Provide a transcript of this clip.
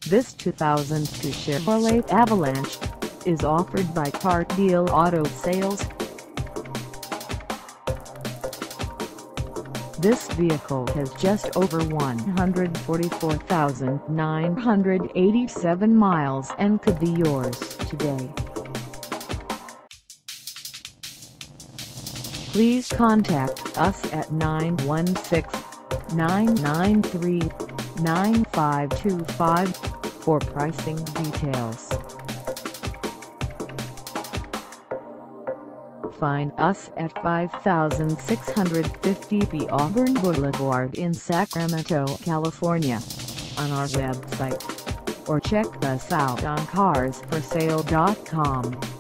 This 2002 Chevrolet Avalanche is offered by Car Deal Auto Sales. This vehicle has just over 144,987 miles and could be yours today. Please contact us at 916-993-9525 for pricing details. Find us at 5650 Auburn Blvd in Sacramento, California, on our website, or check us out on carsforsale.com.